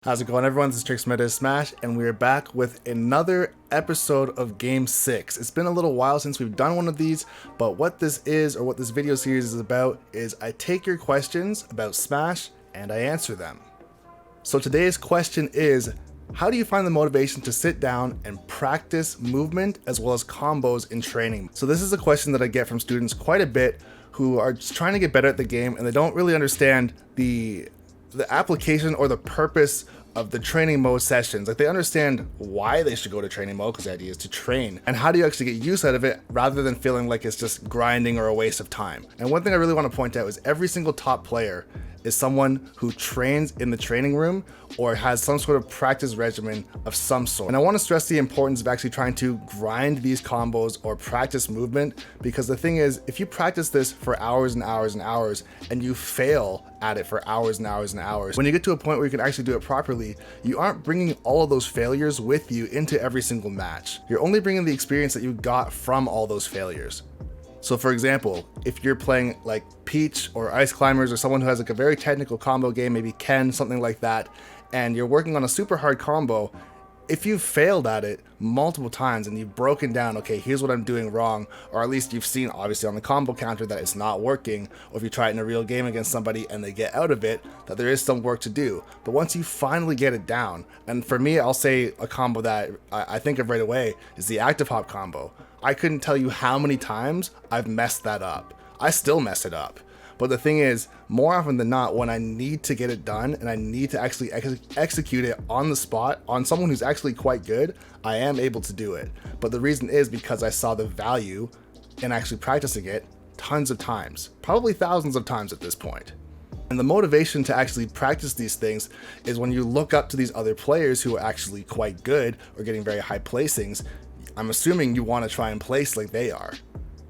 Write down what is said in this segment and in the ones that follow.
How's it going, everyone? This is Trixx Montage Smash, and we're back with another episode of Game 6. It's been a little while since we've done one of these, but what this is, or what this video series is about, is I take your questions about Smash and I answer them. So today's question is, how do you find the motivation to sit down and practice movement as well as combos in training? So this is a question that I get from students quite a bit who are just trying to get better at the game and they don't really understand the application or the purpose of the training mode sessions. Like, they understand why they should go to training mode because the idea is to train, and how do you actually get use out of it rather than feeling like it's just grinding or a waste of time. And one thing I really want to point out is every single top player is someone who trains in the training room or has some sort of practice regimen of some sort. And I want to stress the importance of actually trying to grind these combos or practice movement, because the thing is, if you practice this for hours and hours and hours and you fail at it for hours and hours and hours, when you get to a point where you can actually do it properly, you aren't bringing all of those failures with you into every single match. You're only bringing the experience that you got from all those failures. So for example, if you're playing like Peach or Ice Climbers or someone who has like a very technical combo game, maybe Ken, something like that, and you're working on a super hard combo, if you've failed at it multiple times and you've broken down, okay, here's what I'm doing wrong, or at least you've seen obviously on the combo counter that it's not working, or if you try it in a real game against somebody and they get out of it, that there is some work to do. But once you finally get it down, and for me, I'll say a combo that I think of right away is the active hop combo. I couldn't tell you how many times I've messed that up. I still mess it up. But the thing is, more often than not, when I need to get it done and I need to actually execute it on the spot on someone who's actually quite good, I am able to do it. But the reason is because I saw the value in actually practicing it tons of times, probably thousands of times at this point. And the motivation to actually practice these things is when you look up to these other players who are actually quite good or getting very high placings. I'm assuming you want to try and place like they are.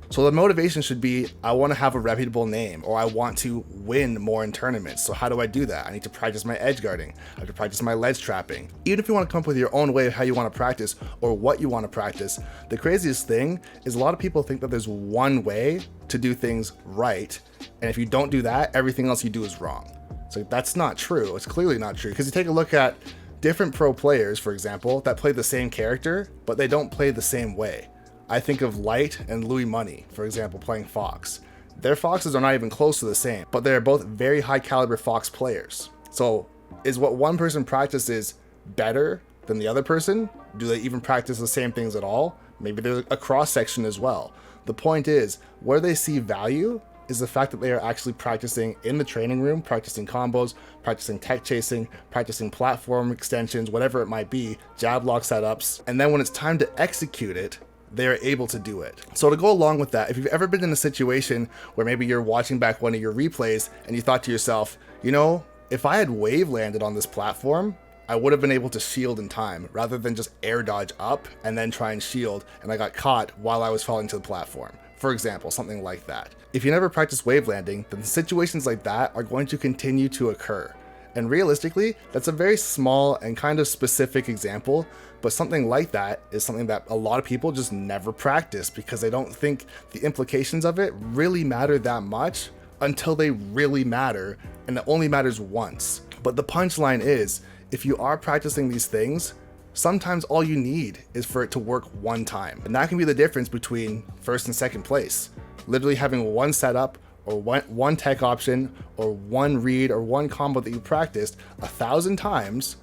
So the motivation should be, I want to have a reputable name, or I want to win more in tournaments. So how do I do that? I need to practice my edge guarding. I have to practice my ledge trapping. Even if you want to come up with your own way of how you want to practice or what you want to practice, the craziest thing is a lot of people think that there's one way to do things right. And if you don't do that, everything else you do is wrong. So that's not true. It's clearly not true, because you take a look at different pro players, for example, that play the same character, but they don't play the same way. I think of Light and Louis Money, for example, playing Fox. Their Foxes are not even close to the same, but they're both very high caliber Fox players. So is what one person practices better than the other person? Do they even practice the same things at all? Maybe there's a cross section as well. The point is, where they see value is the fact that they are actually practicing in the training room, practicing combos, practicing tech chasing, practicing platform extensions, whatever it might be, jab lock setups, and then when it's time to execute it, they're able to do it. So to go along with that, if you've ever been in a situation where maybe you're watching back one of your replays and you thought to yourself, you know, if I had wave landed on this platform, I would have been able to shield in time rather than just air dodge up and then try and shield, and I got caught while I was falling to the platform. For example, something like that. If you never practice wave landing, then situations like that are going to continue to occur. And realistically, that's a very small and kind of specific example, but something like that is something that a lot of people just never practice because they don't think the implications of it really matter that much until they really matter, and it only matters once. But the punchline is, if you are practicing these things, sometimes all you need is for it to work one time. And that can be the difference between first and second place. Literally having one setup, or one tech option, or one read, or one combo that you practiced 1,000 times,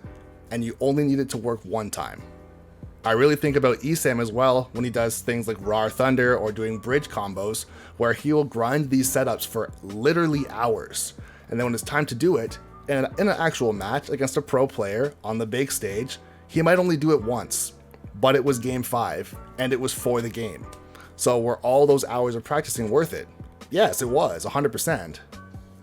and you only need it to work one time. I really think about Esam as well when he does things like Raw Thunder or doing bridge combos, where he will grind these setups for literally hours. And then when it's time to do it, in an actual match against a pro player on the big stage, he might only do it once, but it was game 5, and it was for the game. So were all those hours of practicing worth it? Yes, it was, 100%.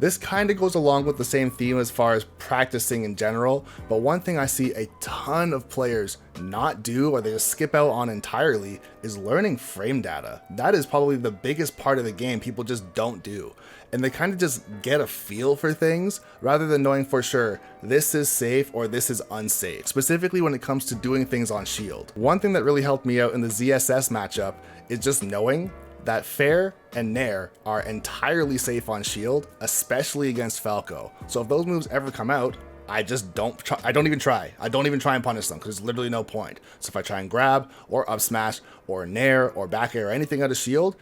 This kind of goes along with the same theme as far as practicing in general, but one thing I see a ton of players not do, or they just skip out on entirely, is learning frame data. That is probably the biggest part of the game people just don't do. And they kind of just get a feel for things rather than knowing for sure this is safe or this is unsafe, specifically when it comes to doing things on shield. One thing that really helped me out in the ZSS matchup is just knowing that Fair and Nair are entirely safe on shield, especially against Falco. So if those moves ever come out, I just don't try. I don't even try. I don't even try and punish them because there's literally no point. So if I try and grab or up smash or nair or back air or anything out of shield,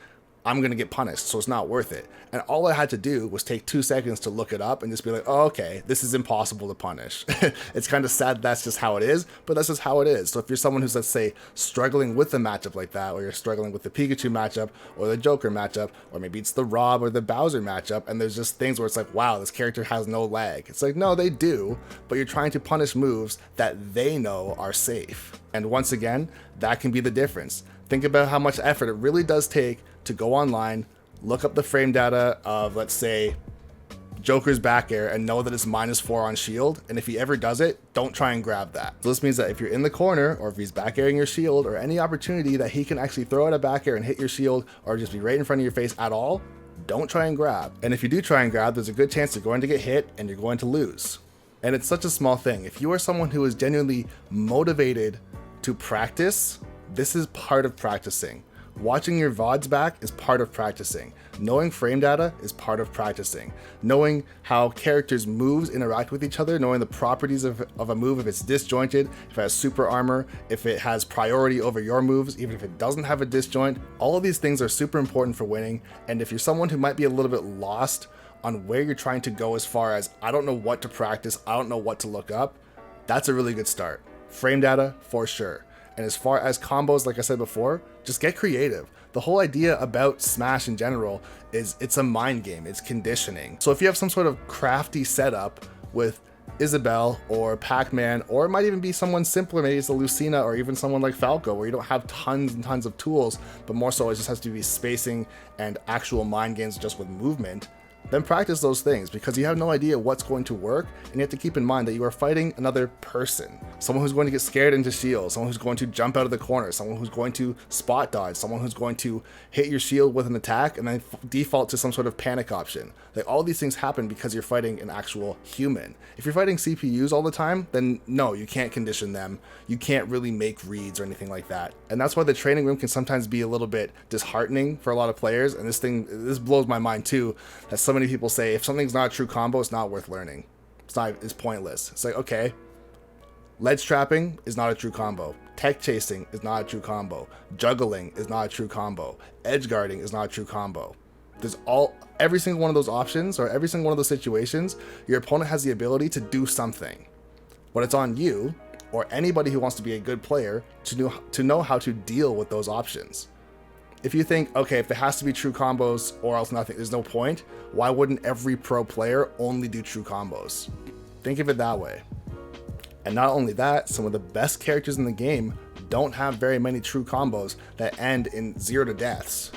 I'm going to get punished, so it's not worth it. And all I had to do was take 2 seconds to look it up and just be like, oh, okay, this is impossible to punish. It's kind of sad that's just how it is, but that's just how it is. So if you're someone who's, let's say, struggling with a matchup like that, or you're struggling with the Pikachu matchup or the Joker matchup, or maybe it's the Rob or the Bowser matchup, and there's just things where it's like, wow, this character has no lag. It's like, no, they do, but you're trying to punish moves that they know are safe. And once again, that can be the difference. Think about how much effort it really does take to go online, look up the frame data of, let's say, Joker's back air and know that it's -4 on shield, and if he ever does it, don't try and grab that. So this means that if you're in the corner, or if he's back airing your shield, or any opportunity that he can actually throw out a back air and hit your shield, or just be right in front of your face at all, don't try and grab. And if you do try and grab, there's a good chance you're going to get hit and you're going to lose. And it's such a small thing. If you are someone who is genuinely motivated to practice, this is part of practicing. Watching your VODs back is part of practicing. Knowing frame data is part of practicing. Knowing how characters' moves interact with each other, knowing the properties of a move, if it's disjointed, if it has super armor, if it has priority over your moves, even if it doesn't have a disjoint, all of these things are super important for winning. And if you're someone who might be a little bit lost on where you're trying to go as far as, I don't know what to practice, I don't know what to look up, that's a really good start. Frame data, for sure. And as far as combos, like I said before, just get creative. The whole idea about Smash in general is it's a mind game, it's conditioning. So if you have some sort of crafty setup with Isabelle or Pac-Man, or it might even be someone simpler, maybe it's a Lucina or even someone like Falco, where you don't have tons and tons of tools, but more so it just has to be spacing and actual mind games just with movement, then practice those things, because you have no idea what's going to work, and you have to keep in mind that you are fighting another person. Someone who's going to get scared into shield, someone who's going to jump out of the corner, someone who's going to spot dodge, someone who's going to hit your shield with an attack and then default to some sort of panic option. Like, all these things happen because you're fighting an actual human. If you're fighting CPUs all the time, then no, you can't condition them. You can't really make reads or anything like that. And that's why the training room can sometimes be a little bit disheartening for a lot of players. And this blows my mind too, that so many people say if something's not a true combo, it's not worth learning. It's pointless. It's like, okay, ledge trapping is not a true combo. Tech chasing is not a true combo. Juggling is not a true combo. Edge guarding is not a true combo. There's every single one of those options, or every single one of those situations, your opponent has the ability to do something. But it's on you, or anybody who wants to be a good player, to know how to deal with those options. If you think, okay, if it has to be true combos or else nothing, there's no point, why wouldn't every pro player only do true combos? Think of it that way. And not only that, some of the best characters in the game don't have very many true combos that end in 0 to deaths.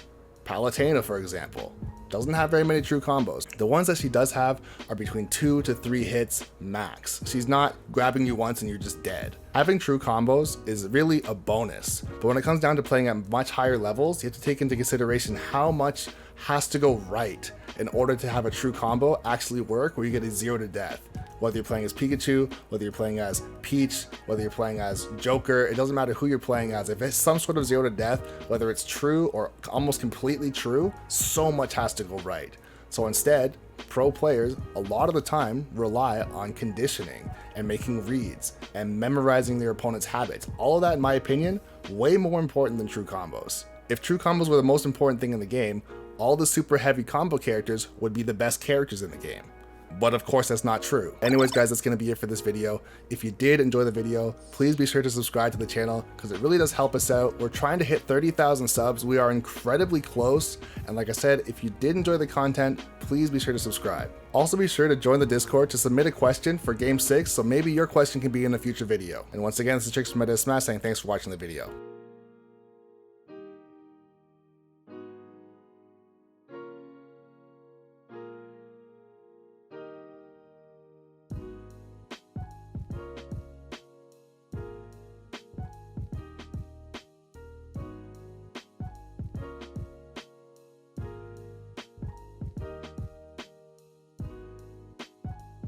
Palutena, for example, doesn't have very many true combos. The ones that she does have are between 2 to 3 hits max. She's not grabbing you once and you're just dead. Having true combos is really a bonus, but when it comes down to playing at much higher levels, you have to take into consideration how much has to go right in order to have a true combo actually work where you get a 0 to death. Whether you're playing as Pikachu, whether you're playing as Peach, whether you're playing as Joker, it doesn't matter who you're playing as. If it's some sort of 0 to death, whether it's true or almost completely true, so much has to go right. So instead, pro players a lot of the time rely on conditioning and making reads and memorizing their opponent's habits. All of that, in my opinion, way more important than true combos. If true combos were the most important thing in the game, all the super heavy combo characters would be the best characters in the game. But of course, that's not true. Anyways, guys, that's going to be it for this video. If you did enjoy the video, please be sure to subscribe to the channel because it really does help us out. We're trying to hit 30,000 subs. We are incredibly close. And like I said, if you did enjoy the content, please be sure to subscribe. Also, be sure to join the Discord to submit a question for Game 6, so maybe your question can be in a future video. And once again, this is Trixx from MoS Smash saying thanks for watching the video.